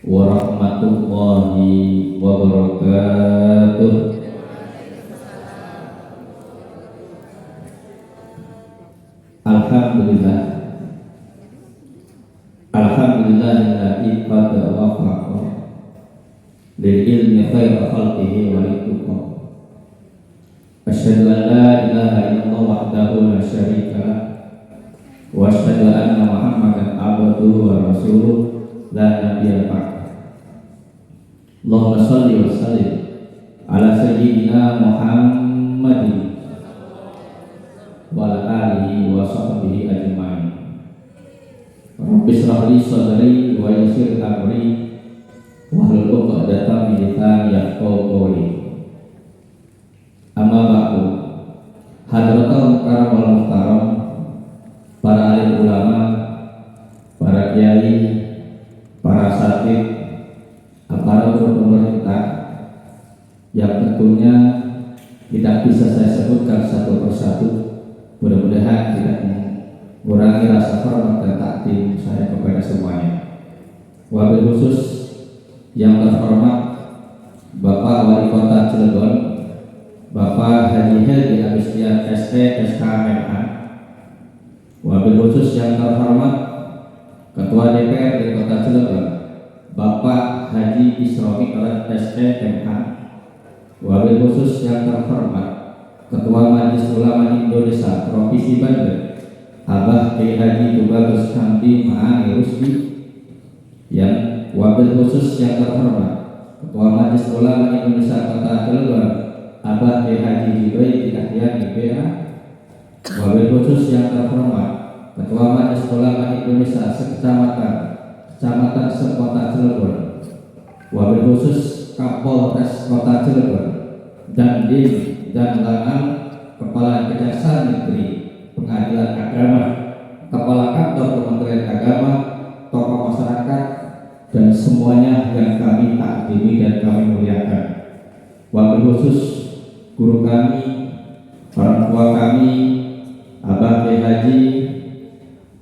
warahmatullahi wabarakatuh. Alhamdulillah, alhamdulillahilladzi qad wafaqa lil ilmi khairu khalqihi wa lituqa. Asyhadu an la ilaha illallah wahdahu la syarika lah wa asyhadu anna Muhammadan abduhu wa rasuluh la nabiyya ba'd. Allahumma shalli wa sallim ala sayyidina Muhammadin wa ala alihi wa sahbihi ajma'in. Rabbi shrah li sadri wa yassir amri wahlul 'uqdatam min lisani yafqahu qawli. Amma ba'du. Hadratul karam wal muhtaram, para alim ulama, para kiai, para satid, aparat pemerintah yang tentunya tidak bisa saya sebutkan satu persatu. Mudah-mudahan tidak mengurangi rasa hormat dan takdim saya kepada semuanya. Wabil khusus yang terhormat Bapak Wali Kota Cilegon, Bapak Haji Heldi Agustian ST SKMH. Wabil khusus yang terhormat Ketua DPRD Kota Cilegon, Bapak Haji Isromi ST MH. Wabil khusus yang terhormat Ketua Majelis Ulama Indonesia Provinsi Banten, Abah Kiai Haji Tubagus Hamdi Ma'ani Rusdi. Yang wabil khusus yang terhormat Ketua Majelis Ulama Indonesia Kota Cilegon, Abah Kiai Haji Jibril Ahyani BA. Wabil khusus yang terhormat Ketua Majelis Ulama Indonesia Kecamatan Sekota Cilegon. Wabil khusus Kapolres Kota Cilegon, Dandim dan Lanang, Kepala Kejaksaan Negeri, Pengadilan Agama, Kepala Kantor Kementerian Agama, tokoh masyarakat, dan semuanya yang kami takdimi dan kami muliakan. Wabil khusus guru kami, orang tua kami, Abah Kiai Haji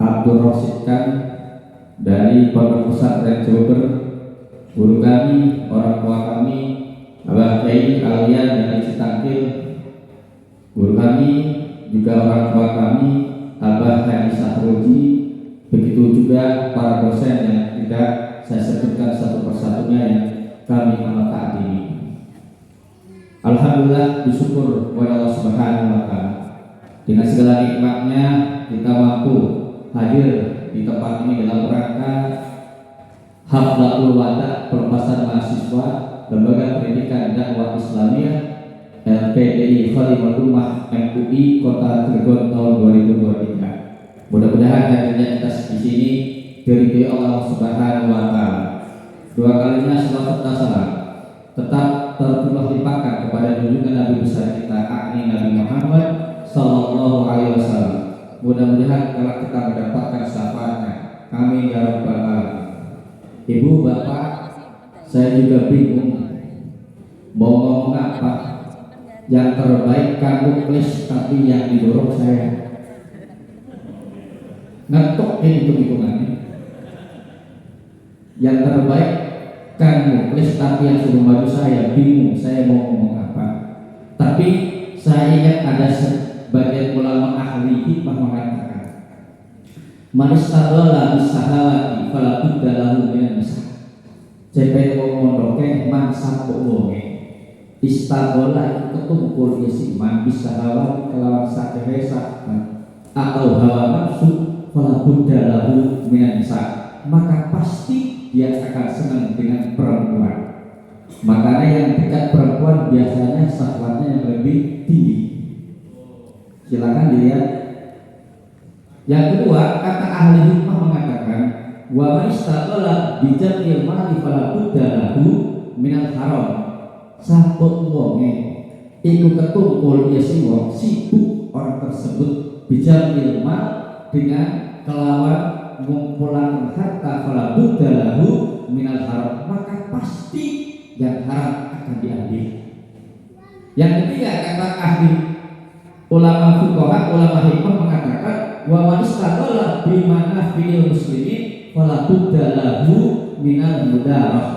Abdul Rosid Khan dari Pondok Pesantren Jember, guru kami, orang tua kami, Abah Kiai Alian dari Citangkil, guru kami juga orang tua kami, Abah Haji Sahroji. Begitu juga para dosen yang tidak saya sebutkan satu persatunya yang kami amat takdimi. Alhamdulillah, bersyukur kepada Allah Subhanahu wa Ta'ala, dengan segala nikmatnya kita mampu hadir di tempat ini dalam rangka Haflatul Wada Pelepasan Mahasiswa Lembaga Pendidikan Dakwah Islamiyah LPDI Khalifah Ummah MUI Kota Cilegon tahun 2023. Mudah-mudahan hadirnya kita di sini diridhoi Allah Subhanahu wa Ta'ala. Dua kalinya selawat dan salam tetap tercurah limpahkan kepada junjungan Nabi besar kita, yakni Nabi Muhammad sallallahu alaihi wasallam. Mudah-mudahan kalau kita mendapatkan syafaatnya, amin ya rabbal alamin. Ibu, bapak, saya juga bingung mau ngomong apa. Yang terbaik kamu klis, tapi yang didorong saya ngetok ini hitung-hitungannya. Yang terbaik kamu klis, tapi yang suruh maju saya bingung, saya mau ngomong apa. Tapi saya ingat ada sebagian ulama ahli hikmah mengatakan, man istaghala bisahawati fala budda lahu minan nisa. Cepet wong mondoke man sampo wonge istaghala itu ketumpul isi man bisahawati kelawan sakehesa atau hawa nafsu fala budda lahu minan nisa, maka pasti dia akan senang dengan perempuan. Makanya yang dekat perempuan biasanya syahwatnya yang lebih tinggi. Silakan dilihat. Yang kedua, kata ahli hikmah mengatakan, wa man istaqala bi jam'il mali fala budda lahu minal haram. Satu wonge iku ketumpul ya wong sibuk orang tersebut bi jam'il mal dengan kelawan ngumpulan harta fala budda lahu minal haram, maka pasti yang haram akan diambil. Yang ketiga, kata ahli ulama fuqaha, ulama hikmah mengatakan wa man istaqala bi manafi'il muslimin fala budda lahu minal mudarah,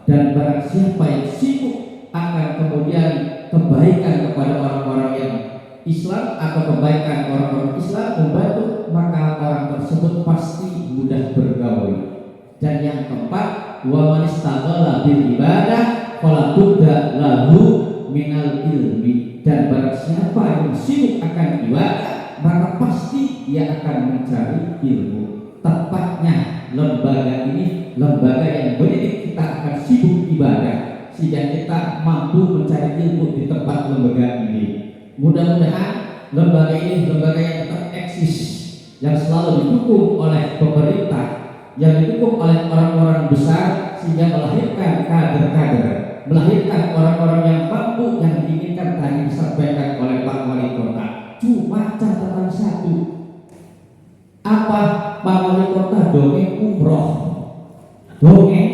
dan barang siapa yang sibuk akan kemudian kebaikan kepada orang-orang yang Islam atau kebaikan orang-orang Islam membantu, maka orang tersebut pasti mudah bergaul. Dan yang keempat, wa man istaghala bil ibadah fala budda lahu minal ilmi, dan barang siapa yang sibuk akan ibadah maka pasti dia akan mencari ilmu. Tepatnya lembaga ini lembaga yang mendidik kita akan sibuk ibadah sehingga kita mampu mencari ilmu di tempat lembaga ini. Mudah-mudahan lembaga ini lembaga yang tetap eksis, yang selalu didukung oleh pemerintah, yang didukung oleh orang-orang besar sehingga melahirkan kader-kader, melahirkan orang-orang yang mampu yang diinginkan tadi disampaikan oleh Pak Wali Kota. Cuma catatan satu, apa Pak Wali Kota dongeng umroh, dongeng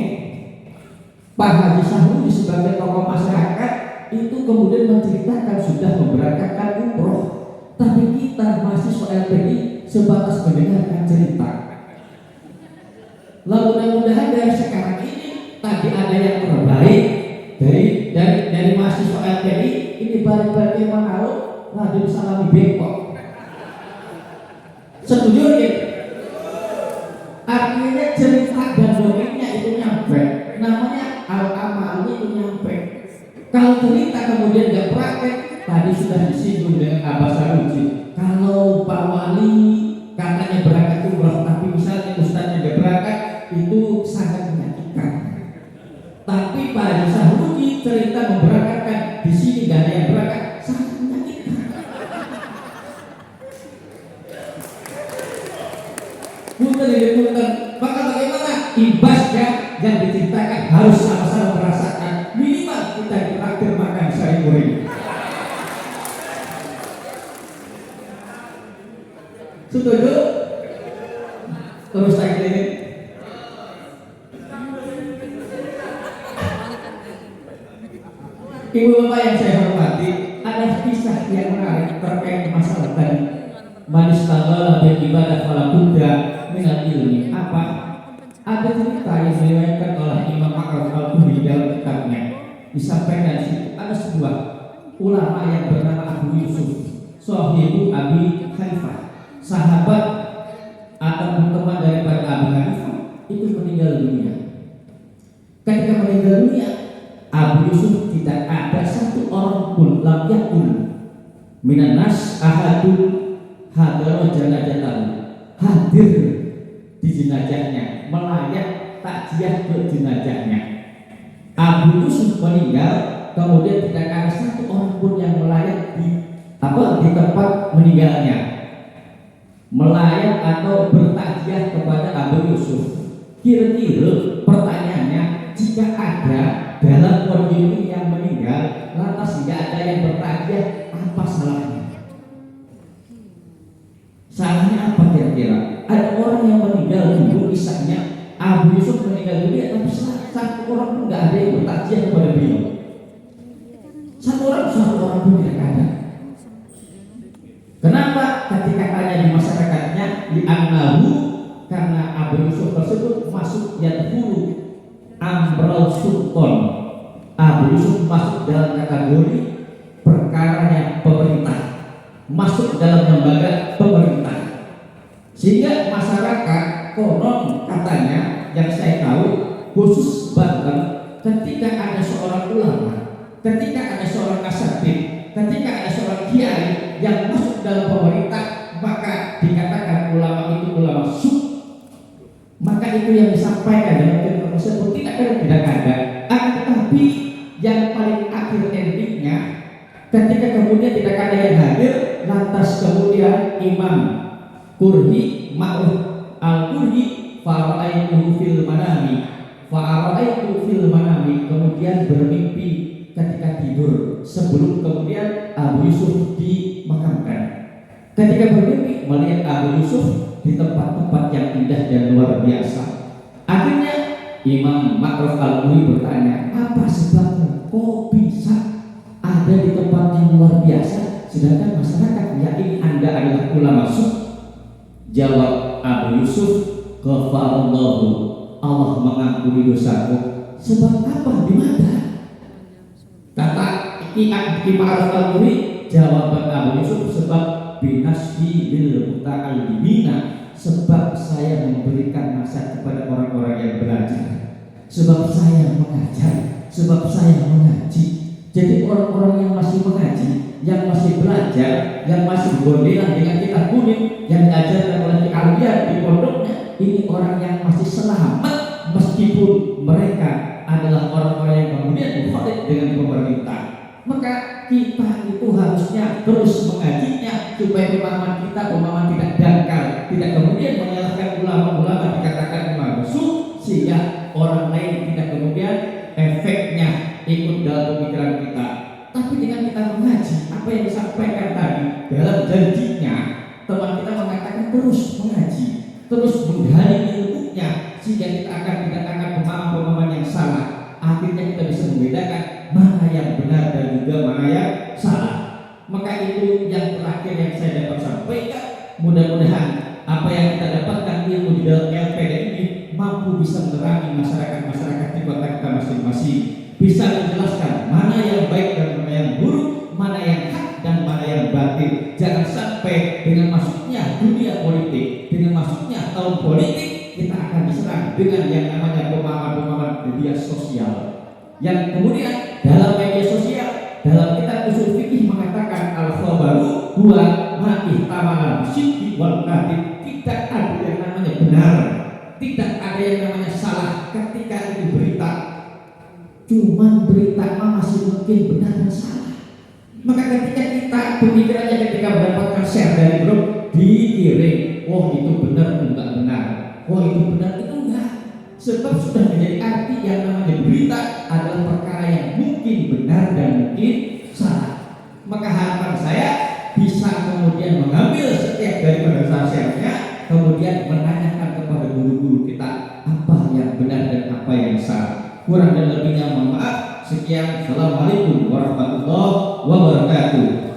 Pak Haji Sahudi sebagai tokoh masyarakat itu kemudian menceritakan sudah memberangkatkan umroh, tapi kita mahasiswa LPI sebatas mendengarkan cerita. Lalu mudah-mudahan dari sekarang ini tadi ada yang terbaik dari mahasiswa LPI ini balik-balik Manado Raden Salami Bengkok. Setuju ya? Artinya cerita dan dongengnya itu nyampe, namanya al-amal itu nyampe. Kalau cerita kemudian gak praktek, tadi sudah disinggung dengan Abah Saruji. Kalau Pak Wali katanya berangkat umroh, tapi misalnya ustaznya gak berangkat, itu sangat menyakitkan. Tapi Pak Haji Saruji cerita memberangkatkan, di sini gak ada yang berangkat, sangat menyakitkan. Punten, maka bagaimana imbasnya yang diceritakan harus sama-sama merasakan, minimal kita terakhir makan sari goreng. Setuju? Terus lagi ini. Ibu bapak yang saya hormati, ada kisah yang menarik terkait masalah tadi. Manis tanggal bil ibadah fala budda minal ilmi. Apa? Ada cerita yang diriwayatkan oleh Imam Ma'ruf Al-Bukhari dalam kitabnya. Disampaikan di situ ada sebuah ulama yang bernama Abu Yusuf, sahibu Abi Hanifah, sahabat atau teman daripada Abu Hanifah, itu meninggal dunia. Ketika meninggal dunia, Abu Yusuf tidak ada satu orang pun lam yakun minan nas ahadun hadara janazatahu, hadir di jenazahnya, melayat takziah ke jenazahnya. Abu Yusuf meninggal, kemudian tidak ada satu orang pun yang melayat di tempat meninggalnya, melayat atau bertakziah kepada Abu Yusuf. Kira-kira pertanyaannya, jika ada dalam kondisi yang meninggal lantas tidak ada yang bertakziah, apa salahnya? Salahnya apa kira-kira? Ada orang yang meninggal dulu, misalnya Abu Yusuf meninggal dunia, tapi satu orang pun nggak ada yang bertakziah kepada beliau. Satu orang pun tidak ada. Kenapa? Ketika tanya di masyarakatnya, di annahu, karena Abu Yusuf tersebut masuk yadkhulu amral sultan. Abu Yusuf masuk dalam kategori perkaranya pemerintah, masuk dalam lembaga pemerintah, sehingga masyarakat konon katanya yang saya tahu khusus Banten, ketika ada seorang ulama, ketika ada seorang asatid, ketika ada seorang kiai yang masuk dalam pemerintah, maka dikatakan ulama itu ulama suk. Maka itu yang disampaikan dalam firman tersebut tidak ada. Tetapi yang paling akhir endingnya, ketika kemudian tidak ada yang hadir, lantas kemudian Imam Qurhi Ma'ruf Al-Qurhi fa'ara'aitu fil manami, kemudian bermimpi ketika tidur sebelum kemudian Abu Yusuf dimakamkan. Ketika bermimpi melihat Abu Yusuf di tempat-tempat yang indah dan luar biasa. Akhirnya Imam Ma'ruf Al-Qurhi bertanya, apa sebabnya kok bisa ada di tempat yang luar biasa sedangkan masyarakat yakin Anda adalah ulama suk? Jawab Abu Yusuf, Ghafarallahu, Allah mengampuni dosaku. Sebab apa? Di mana? Kata Ki Ma'ruf Al-Quri, jawaban Abu Yusuf, sebab binasbi bil muta'allimina, sebab saya memberikan nasihat kepada orang-orang yang belajar, sebab saya mengajar, sebab saya mengaji. Jadi orang-orang yang masih mengaji, yang masih belajar, yang masih berbondelan dengan kitab kuning yang diajarkan oleh kalian di pondoknya, ini orang yang masih selamat meskipun mereka adalah orang-orang yang kemudian mukhalif dengan pemerintah. Maka kita itu harusnya terus mengajinya supaya pemahaman tidak dangkal, tidak kemudian menyalahkan ulama-ulama dikatakan palsu, sehingga orang lain tidak kemudian efeknya ikut dalam pemikiran kita. Tapi dengan kita mengaji apa yang disampaikan tadi dalam janjinya, teman kita mengatakan terus mengaji, terus menggali ilmunya, sehingga kita akan tidak akan pemahaman-pemahaman yang salah. Akhirnya kita bisa membedakan mana yang benar dan juga mana yang salah. Maka itu yang terakhir yang saya dapat sampaikan. Mudah-mudahan apa yang kita dapatkan ilmu di dalam LPD ini mampu bisa menerangi masyarakat di kota kita masing-masing, bisa menjelaskan mana yang baik dan mana yang buruk, mana yang hak dan mana yang batil. Jangan sampai dengan masuknya dunia politik, dengan masuknya tahun politik, kita akan diserang dengan yang namanya pemahaman-pemahaman media sosial, yang kemudian dalam media sosial, dalam kitab usul fikih mengatakan al-khabaru huwa ma ihtamala bisidqi wal kadhib. Tidak ada yang namanya benar, tidak ada yang namanya salah ketika itu berita. Cuman berita masih mungkin benar dan salah. Maka ketika kita pemikirannya ketika mendapatkan share dari grup dikirim, oh itu benar enggak benar, oh itu benar itu enggak. Sebab sudah menjadi arti yang namanya berita adalah perkara yang mungkin benar dan mungkin salah. Maka harapan saya bisa kemudian mengambil setiap daripada share-nya, kemudian menanyakan kepada guru-guru kita apa yang benar dan apa yang salah. Kurang dan lebihnya mohon maaf. Sekian, assalamualaikum warahmatullahi wabarakatuh.